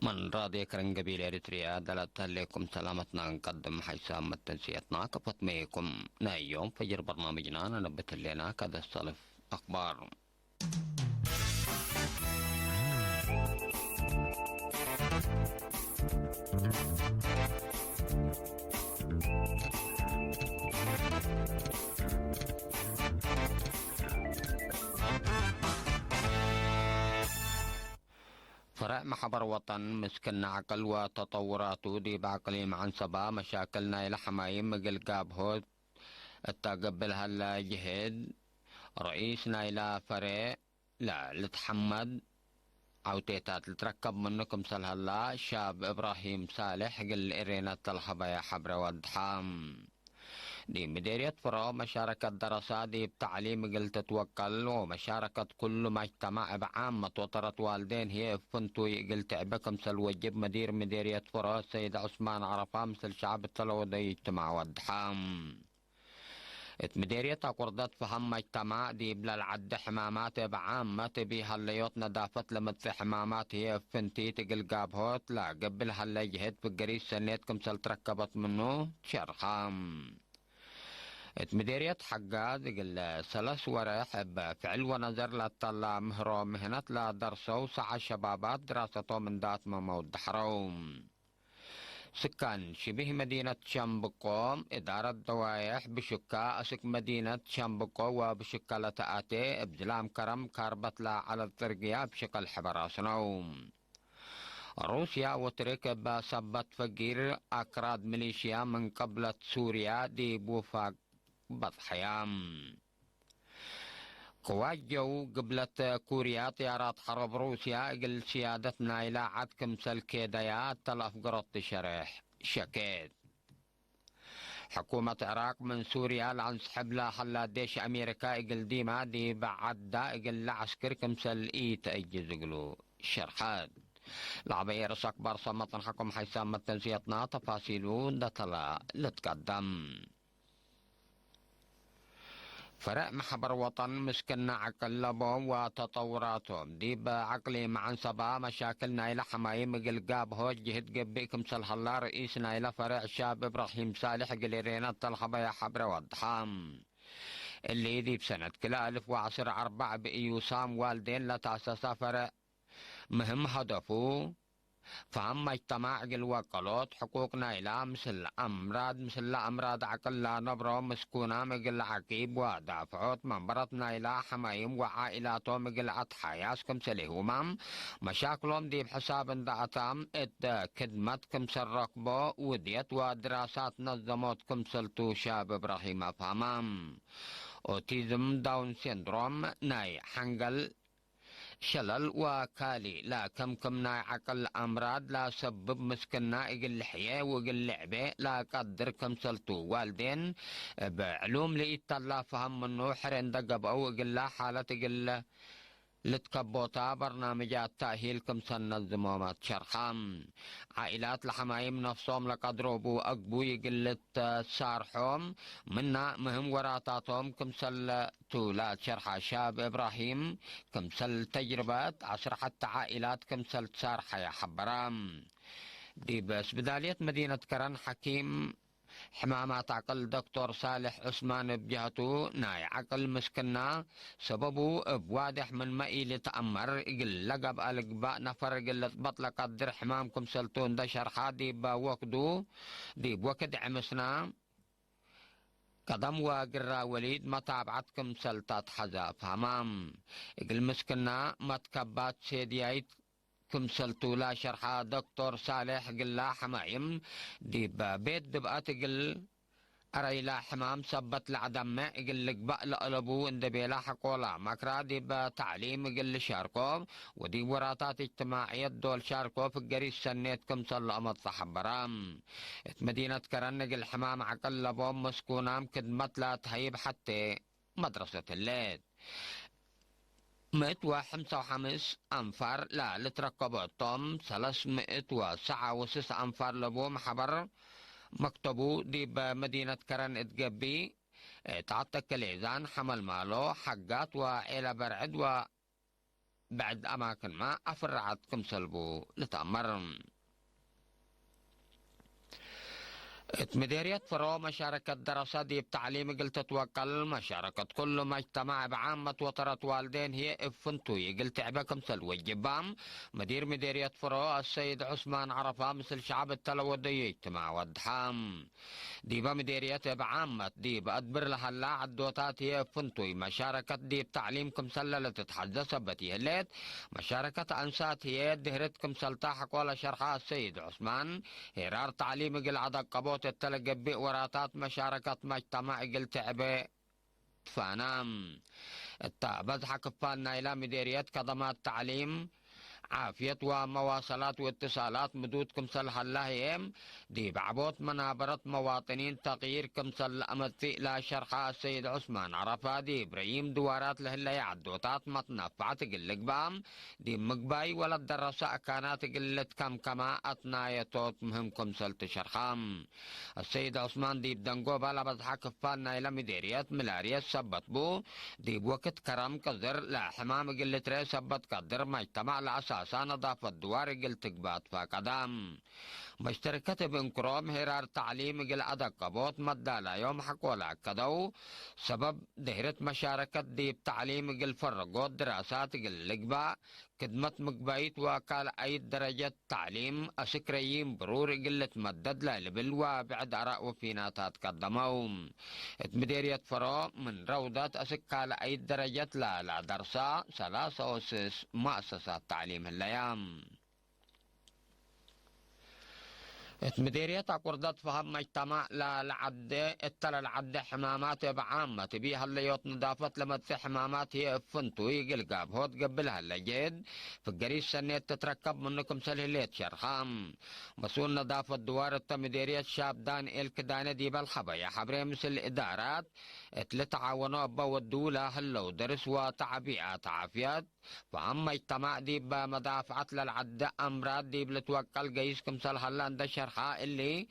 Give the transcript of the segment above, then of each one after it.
من راضي كرن قبيل إريتريا دلت لكم سلامتنا نقدم حيسام تنسيتنا كفطميكم يوم فجر برنامجنا ننبت لنا كذا السلف أخبار. فرع محبر وطن مسكن عقل وتطوراته دي بعقلي عن صبا مشاكلنا إلى حمايم مقل قابهوت التقبل هلا جهد رئيسنا إلى فرع لا لتحمد أو تيتات لتركب منكم سل هلا شاب إبراهيم صالح قل إرينا الطلحبة يا حبر ودحام دي مديرية فرع مشاركة دراسات دي بتعليم قل تتوكل ومشاركة كل مجتمع بعامة وطرة والدين هي فنتو قل تعبكم سل وجب مديرية فرع السيد عثمان عرفة مثل شعب التلو دي اجتماع ودحام مديرية قردت فهم مجتمع دي بلا العد حمامات بعامة بيها الليوت ندافت لمت حمامات هي فنتي تقل قابهوت لا قبل هلا جهد في القريش سنيتكم سل تركبت منه شرخام مديرية حقاد قل سلس ورح بفعل ونظر لطلع مهرو مهنة لا درسو سعى شبابات دراسته من دات ممود حروم سكان شبه مدينة شامبقو إدارة دوائح بشكا أسك مدينة شامبقو وبشكا لتآتي بزلام كرم كاربت لا على الترقية بشكل حبراسنو روسيا وتركب سبت فقير أكراد ميليشيا من قبلة سوريا دي بوفاق بضحيام قوات جو قبلت كوريا طيارات حرب روسيا قل سيادتنا إلى عدكم سلكيديات تلف قرط شرح شكيت حكومة العراق من سوريا لانسحب لها خلا ديش أمريكا قل ديما دي بعد قل لعسكر كمسل إيت أجز قلو شرحات العبير أكبر صمت حكم حيثام تنسيتنا تفاصيلون دتلا لتقدم فرع محبر وطن مسكنا عقل لبهم وتطوراتهم دي بعقلي مع صبا مشاكلنا إلى حمايم قل قاب هو جهد قبيكم سلح الله رئيسنا إلى فرع الشاب إبراهيم صالح قل رينا الطلحبة يا حبر وضحام اللي دي بسنة كلا 1004 بإيوسام والدين لتأسس فرع مهم هدفه فهم مجتمع الوكالات حقوقنا إلى مثل أمراض عقل لا نبرو مسكونا مقل عقيب ودافعات منبرتنا إلى حمايم وعائلاتهم مقل أضحاياسكم سليهمام مشاكلهم دي بحساب دعتام خدمتكم سالرقبة وديت ودراسات نظمتكم سلتو شاب إبراهيم أفهمام أوتيزم داون سيندروم ناي حنقل شلل وكالي لا كم ناي عقل أمراض لا سبب مسكنا يقل حياة ويقل لعبة لا قدر كم سلتو والدين بعلوم لإيطالا فهم منو حرين دقب أو يقل لا حالة يقل لتكبوتا برنامجات تأهيل كمسن الزمامات شرخام عائلات لحمايم نفسهم لقدروا بو أقبو يقلت سارحهم منا مهم وراتاتهم كمسل تولات شرحة شاب إبراهيم كمسل تجربة عشر حتى عائلات كمسل سارحة يا حبرام دي بس بدالية مدينة كرن حكيم حمامات عقل دكتور صالح عثمان بجهته ناي عقل مسكنا سببه بواضح من مئي لتأمر يقل لقب القباء نفر يقل بطل قدر حمامكم سلطون دا شرحا دي بوقدو دي بوقد عمسنا قدم وقرا وليد ما تابعتكم سلطات حزاف همام يقل مسكنا ما تكبات سيديايت كم سلطو لا شرحا دكتور صالح قل لا حمايم دي بيت دبقات قل أري لا حمام سبت لعدم قل لك بقل قلبو اند بيلا حقولا مكرا دي بتعليم قل شاركو ودي وراتات اجتماعية دول شاركو في القريش سنيت كم سل أمط صحبرام مدينة كرن قل حمام عقل لبوم مسكونام كدمت لا تهيب حتى مدرسة الليل 155 أنفار لا لتركبوا الطم 309 أنفار لبو محبر مكتبو دي بمدينة كرن اتقبي تعطى كليزان حمل مالو حقات وإلى برعد بعد أماكن ما أفرعت كمسلبو لتأمر مديرية فرو مشاركة دراسة دي بتعليم قلت توكل مشاركة كل مجتمع بعامة وطرة والدين هي افنتوي قلت عبكم سلوى الجبام مدير مديرية فرو السيد عثمان عرفة مثل شعب التلودي اجتماع ودحام دي بمديرية بعامة دي بأدبر لها اللاعة الدوتات هي افنتوي مشاركة دي بتعليمكم سلة تتحدى سبتي هليت مشاركة أنسات هي دهرتكم سلتاحق ولا شرحها السيد عثمان هرار تعليم قل عدق قبوت التلقى وراتات مشاركة مجتمع قل تعبي فانام بزحة كفالنا إلى مديرية خدمات تعليم عافية ومواصلات واتصالات مدود كمسل هلاهيم دي بعبوت منابرة مواطنين تغيير كمسل أمثي لا شرحة السيد عثمان عرفة دي إبراهيم دوارات لهلا يعدوتات مطنفعة تقلق بام دي مقباي ولا الدراسة كانت قلت كما أتنايتوت مهم كمسل تشرخام السيد عثمان دي بدنقو بالا بزحا كفالنا إلى مديرية ملارية سبت بو دي بوقت كرم قدر لا حمام قلت ري سبت قدر مجتمع لأساس نظافة دوار قلت قبات فقدام مشتركة بانكروم هرار تعليم قل أدق قبوت مدالا يوم حقولا كدو سبب دهرة مشاركة دي بتعليم قل فرقوت دراسات قل لقبا خدمة مقبايت وكال أي درجة تعليم أسكريين برور قلة مدد للبل وبعد أراء وفيناتات قدموهم مديرية فرو من روضة أسكال أي درجة لا درسا ثلاثة أسس مؤسسات تعليم الأيام مديرية قردت فهم مجتمع للعد التل العد حمامات بعامة بيها اللي يوت نضافت لمت حمامات هي فنتو يقلقاب هوت قبلها اللي جيد في القريش سنة تتركب منكم سلهليت شرخام مسؤول نظافة دوار مديرية شاب دان الكدانة دي بالحبا يا حبري مثل الإدارات اتلتعاونوا بودوا لها هلو درس وتعبيئات عافيات فأما اجتماع دي بمدافعة للعد أمراض دي بلتوكل قيسكم سلهلا عند شرحاء اللي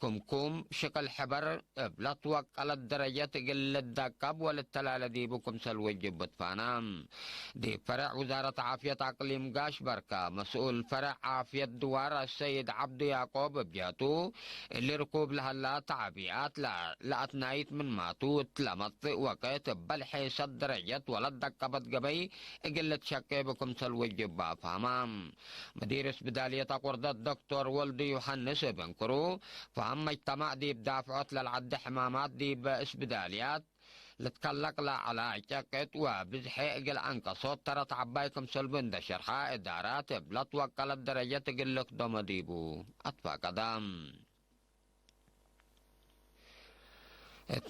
كمكم شكل حبر بلا توكل الدرجة قل الدكب وللتلالة دي بكم سلوي جبت فانام دي فرع وزارة عافية أقليم قاش بركة مسؤول فرع عافية دوار السيد عبد يعقوب بجاتو اللي ركوب لها لا تعبيئات لا أتنايت من ماتو تلمط وقيت بالحيث الدرجة ولا الدكبت قبي قلت شكي بكم سلوي جبا فامام مدير اسبدالية قردة الدكتور ولدي يوحنس بنكرو فأما اجتماع دي بدافعات للعد حمامات دي باسبداليات لتكلق لا على شكت وبزحي اقل عنك صوت ترى تعبايكم سلبن ده شرحاء ادارات بلا توكل الدرجة تقلق دوم ديبو اطفى قدام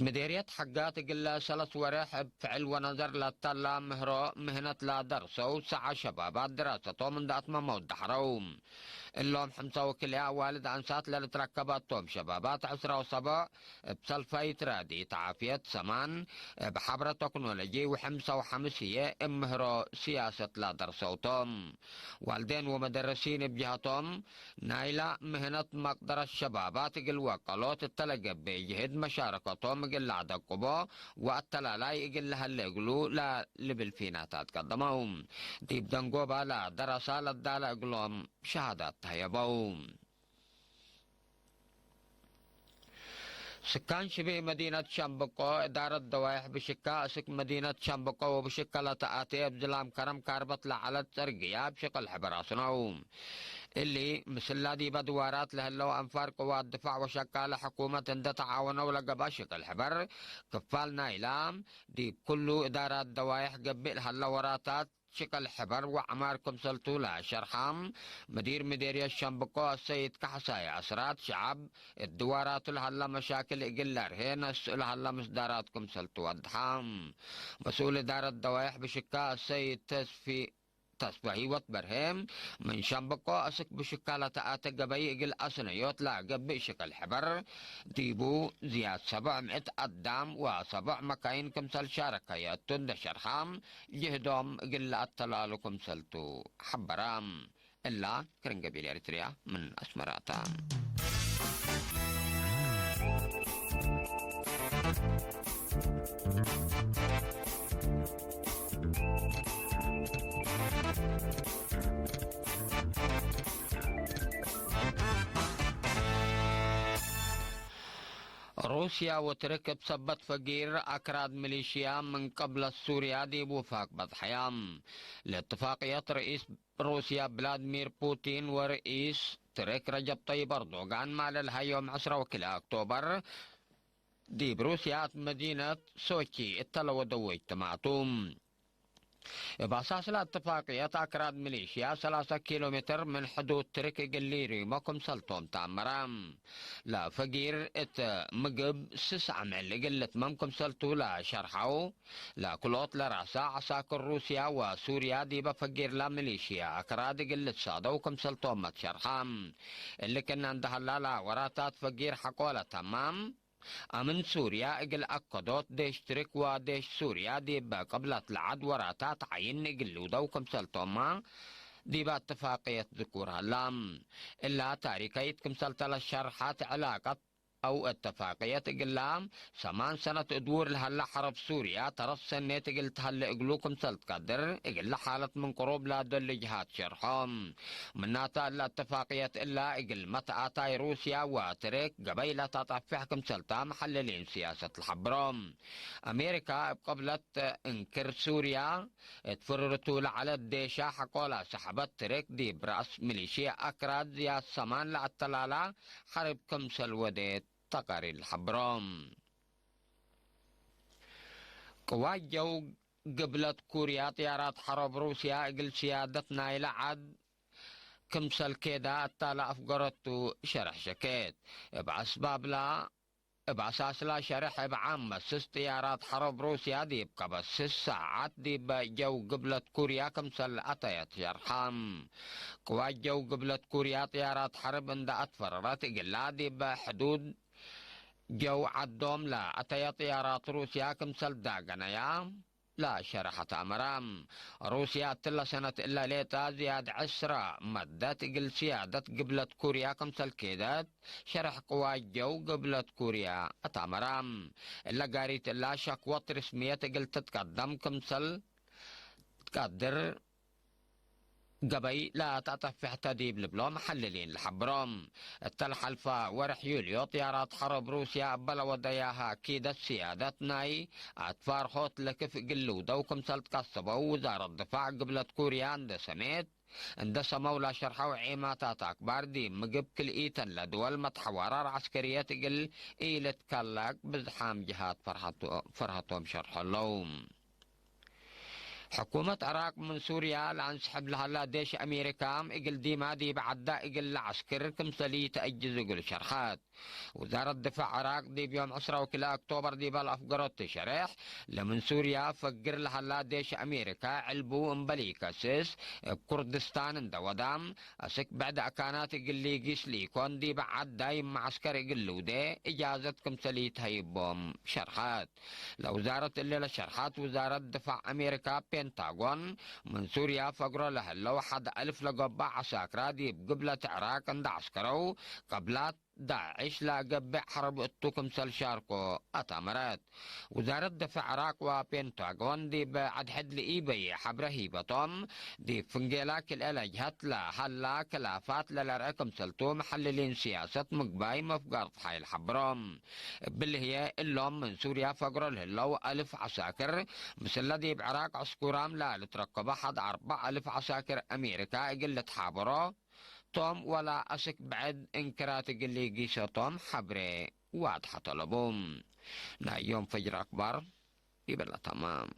مديرية حقات قل سلس وريح بفعل ونظر للطلا مهرو مهنة لا درسو سعى شبابات دراسته من دات ممود دحروم اللهم حمسا وكلها والد أنسات للتركبات توم شبابات عسرة وصبا بسلفايت رادي تعافية سمان بحبرة تكنولوجي وحمسا وحمسية امهرو سياسة لا درسوتهم والدين ومدرسين بجهتهم نايلة مهنة مقدر الشبابات قل وقلوت التلقى بجهد مشاركتهم قل عدقبو والتلالاي قل هل يقلو لا لبالفيناتات قدمهم ديب دنقوبا لا درسا للدالة قلوم شهادات هيبوم سكان شبه مدينة شامبكو إدارة دوائح بشكا أسك مدينة شامبكو وبشكا لتآتي بزلام كرم كاربت لعلت ترقيا بشكل حبراسنوم اللي مثل دي بدوارات لهلو أنفار قوات دفاع وشكال حكومة عند تعاونوا لقبا شكل حبر كفالنا إلام دي كله إدارات دوائح قبل هلو وراتات شكل حبر وعماركم سلطولة شرحام مدير مديرية الشنبقو السيد كحساي أسرات شعب الدوارات لهلا مشاكل إقلار هنا لهلا مصداراتكم سلطو الدحام مسؤول إدارة دوائح بشكا السيد تصبحي وتبرهم من شنبقو أسك بشكالة آتا قبي إقل أسنا يطلع قبي شكل حبر ديبو زياد 700 قدام و7 مكاين كمسل شاركة يتند شرحام جهدهم إقل أطلالكم سلتو حبرام إلا كرن قبيل إريتريا من أسمراتا روسيا وترك بسبت فقير أكراد ميليشيا من قبل السوريا دي بوفاق بضحيام لاتفاقية رئيس روسيا فلاديمير بوتين ورئيس ترك رجب طيب أردوغان مال الهاي يوم 10 وكلا أكتوبر دي بروسيا مدينة سوتشي التلو دوي تماتوم بأساس الاتفاقية أكراد ميليشيا 3 كيلومتر من حدود ترك قليري مكم سلطوم تامرام لا فقير ات مقب سس عمل قلت ممكم سلطو لا شرحو لا كلوت لراسا عساكر روسيا وسوريا دي بفقير لا ميليشيا أكراد قلت صادوكم سلطوم متشرحام اللي كنا عندها لا وراتات فقير حقولة تمام أمن سوريا إقل أكدوت ديش ترك وديش سوريا دي قبلت العد وراتات عين إقل ودوكم سلطوما دي باتفاقية ذكورها لام إلا تاريكيت كمسلت الشرحات علاقة أو اتفاقية قلام 8 سنة ادور لهلا حرب سوريا ترى سنة قلت هلا اقلوكم سلت قدر اقل حالة من قروب لا دل جهات شرحهم مناتا الا اتفاقية الا اقل متى اتاي روسيا واترك قبيلة تطفحكم سلتا محللين سياسة الحبرم امريكا قبلت انكر سوريا تفررتوا على الديشة حقولا سحبت ترك دي براس ميليشيا اكراد يا سمان لأتلالا حربكم سلوديت تقري الحبرام قوات جو قبلت كوريا طيارات حرب روسيا اقل سيادتنا الى عد كمسل كيدا التالا افقرتو شرح شكيت بأسباب لا بأساس لا شرح بعامة 6 طيارات حرب روسيا دي بقى بس 6 ساعات دي جو قبلت كوريا كمسل أتيت شرحام قوات جو قبلت كوريا طيارات حرب عند أتفررت إقلا دي بحدود جو عدوم لا أتيا طيارات روسيا كمسل داقنايا لا شرحت أمرام روسيا تلا سنة إلا ليتا زياد 10 مدت قل سيادة قبلت كوريا كمسل كيدات شرح قوات جو قبلت كوريا أتامرام إلا قاريت إلا شكوات رسمية قل تتقدم كمسل تقدر قبي لا تطفح تديب لبلو محللين الحبرم التلحلفة ورح يوليو طيارات حرب روسيا بلا ودياها كيدة سيادتناي أتفار خوت لكف قلو دوكم سلت قصبة وزارة الدفاع قبلت كوريا عند سميت عند سمولا شرحو عيماتات أكبر دي مقب كل إيتن لدول متحورار عسكرية قل إيلة كلاك بزحام جهات فرحتهم شرح اللوم حكومة العراق من سوريا لأن سحب لها لا ديش أمريكا إقل ديما دي بعد إقل العسكر كمسلي تأجز إقل شرحات وزارة الدفاع العراق دي بيوم 10 وكلا أكتوبر دي بالأفقرات تشرح لمن سوريا فقر لها لا ديش أمريكا علبو امبليكا سيس بكردستان ودام أسك بعد أكانات إقل لي قيس ليكون دي بعد دايم معسكر إقل دي إجازة كمسلي تهيبهم شرحات لوزارة الليلة شرحات وزارة الدفاع أمريكا بنتاغون من سوريا فقروا له لو حد 1000 لقبع عساكرا دي بقبلة عراق عند عسكرو قبلات داعش لا قبع حرب التوكم سل شاركو أتامرات وزارة دفاع العراق وبنتاغون دي بعد حد لإيبي حبر هيبتهم دي فنجيلاك الألجهت لا هلا كلافات للرقم سلتو محللين سياسة مقباي مفقار حي الحبرم باللي هي اللوم من سوريا فقروا له لو 1000 عساكر مثل دي بعراق عسكرام لا لتركب حد 4000 عساكر أمريكا قلة حابرو توم ولا أسك بعد إنكرات قلي قيسة توم حبري واضحة طلبهم لا يوم فجر أكبر يبلا تمام